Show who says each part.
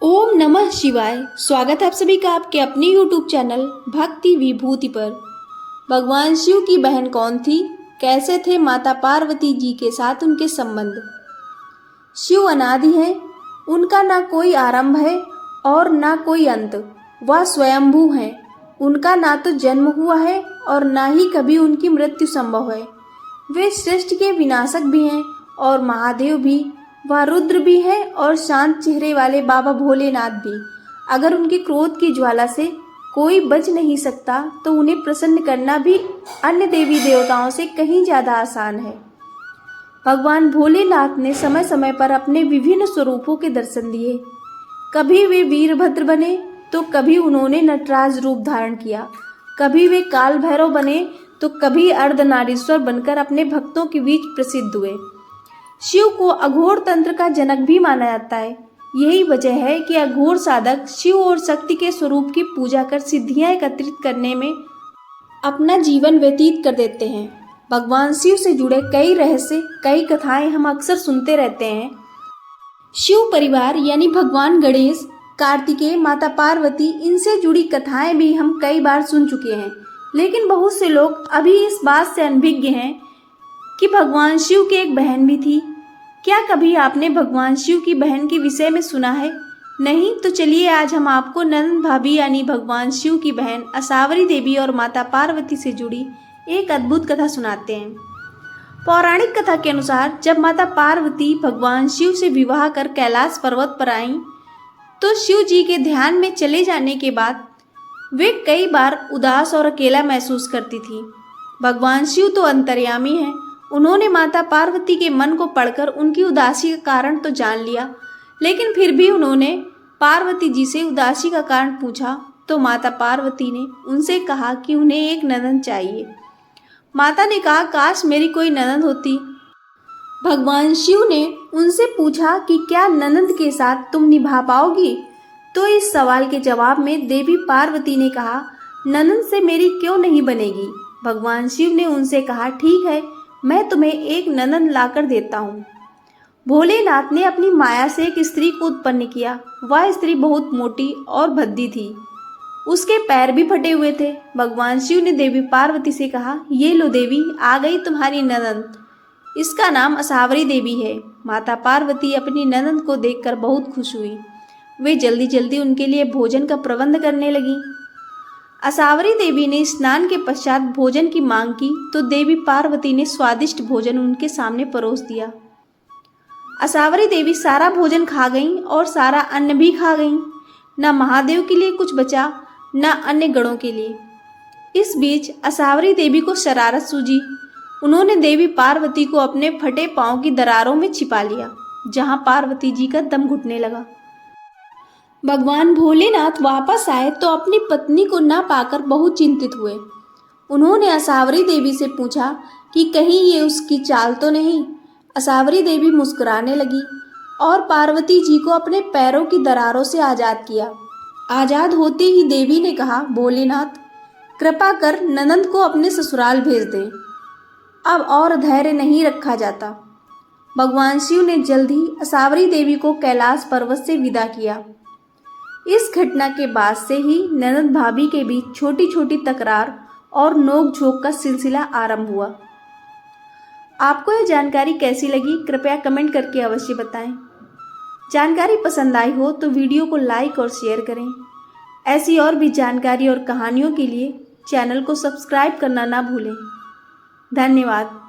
Speaker 1: ओम नमः शिवाय। स्वागत है आप सभी का आपके अपने YouTube चैनल भक्ति विभूति पर। भगवान शिव की बहन कौन थी, कैसे थे माता पार्वती जी के साथ उनके संबंध। शिव अनादि है, उनका ना कोई आरंभ है और ना कोई अंत। वह स्वयंभू हैं, उनका ना तो जन्म हुआ है और ना ही कभी उनकी मृत्यु संभव है। वे सृष्टि के विनाशक भी हैं और महादेव भी। वह रुद्र भी है और शांत चेहरे वाले बाबा भोलेनाथ भी। अगर उनके क्रोध की ज्वाला से कोई बच नहीं सकता तो उन्हें प्रसन्न करना भी अन्य देवी देवताओं से कहीं ज़्यादा आसान है। भगवान भोलेनाथ ने समय समय पर अपने विभिन्न स्वरूपों के दर्शन दिए। कभी वे वीरभद्र बने तो कभी उन्होंने नटराज रूप धारण किया, कभी वे काल भैरव बने तो कभी अर्धनारीश्वर बनकर अपने भक्तों के बीच प्रसिद्ध हुए। शिव को अघोर तंत्र का जनक भी माना जाता है। यही वजह है कि अघोर साधक शिव और शक्ति के स्वरूप की पूजा कर सिद्धियां एकत्रित करने में अपना जीवन व्यतीत कर देते हैं। भगवान शिव से जुड़े कई रहस्य, कई कथाएं हम अक्सर सुनते रहते हैं। शिव परिवार यानी भगवान गणेश, कार्तिकेय, माता पार्वती, इनसे जुड़ी कथाएं भी हम कई बार सुन चुके हैं। लेकिन बहुत से लोग अभी इस बात से अनभिज्ञ हैं कि भगवान शिव की एक बहन भी थी। क्या कभी आपने भगवान शिव की बहन के विषय में सुना है? नहीं तो चलिए आज हम आपको नंद भाभी यानी भगवान शिव की बहन असावरी देवी और माता पार्वती से जुड़ी एक अद्भुत कथा सुनाते हैं। पौराणिक कथा के अनुसार जब माता पार्वती भगवान शिव से विवाह कर कैलाश पर्वत पर आईं तो शिव जी के ध्यान में चले जाने के बाद वे कई बार उदास और अकेला महसूस करती थी। भगवान शिव तो अंतर्यामी हैं। उन्होंने माता पार्वती के मन को पढ़कर उनकी उदासी का कारण तो जान लिया, लेकिन फिर भी उन्होंने पार्वती जी से उदासी का कारण पूछा तो माता पार्वती ने उनसे कहा कि उन्हें एक ननद चाहिए। माता ने कहा, काश मेरी कोई ननद होती। भगवान शिव ने उनसे पूछा कि क्या ननद के साथ तुम निभा पाओगी? तो इस सवाल के जवाब में देवी पार्वती ने कहा, ननद से मेरी क्यों नहीं बनेगी। भगवान शिव ने उनसे कहा, ठीक है, मैं तुम्हें एक ननद लाकर देता हूँ। भोलेनाथ ने अपनी माया से एक स्त्री को उत्पन्न किया। वह स्त्री बहुत मोटी और भद्दी थी, उसके पैर भी फटे हुए थे। भगवान शिव ने देवी पार्वती से कहा, ये लो देवी, आ गई तुम्हारी ननद, इसका नाम असावरी देवी है। माता पार्वती अपनी ननद को देखकर बहुत खुश हुई। वे जल्दी जल्दी उनके लिए भोजन का प्रबंध करने लगी। असावरी देवी ने स्नान के पश्चात भोजन की मांग की तो देवी पार्वती ने स्वादिष्ट भोजन उनके सामने परोस दिया। असावरी देवी सारा भोजन खा गईं और सारा अन्न भी खा गईं। न महादेव के लिए कुछ बचा, न अन्य गणों के लिए। इस बीच असावरी देवी को शरारत सूझी। उन्होंने देवी पार्वती को अपने फटे पांव की दरारों में छिपा लिया, जहां पार्वती जी का दम घुटने लगा। भगवान भोलेनाथ वापस आए तो अपनी पत्नी को न पाकर बहुत चिंतित हुए। उन्होंने असावरी देवी से पूछा कि कहीं ये उसकी चाल तो नहीं। असावरी देवी मुस्कुराने लगी और पार्वती जी को अपने पैरों की दरारों से आज़ाद किया। आज़ाद होते ही देवी ने कहा, भोलेनाथ कृपा कर ननद को अपने ससुराल भेज दें, अब और धैर्य नहीं रखा जाता। भगवान शिव ने जल्द ही असावरी देवी को कैलाश पर्वत से विदा किया। इस घटना के बाद से ही ननद भाभी के बीच छोटी छोटी तकरार और नोक-झोंक का सिलसिला आरंभ हुआ। आपको यह जानकारी कैसी लगी, कृपया कमेंट करके अवश्य बताएं। जानकारी पसंद आई हो तो वीडियो को लाइक और शेयर करें। ऐसी और भी जानकारी और कहानियों के लिए चैनल को सब्सक्राइब करना ना भूलें। धन्यवाद।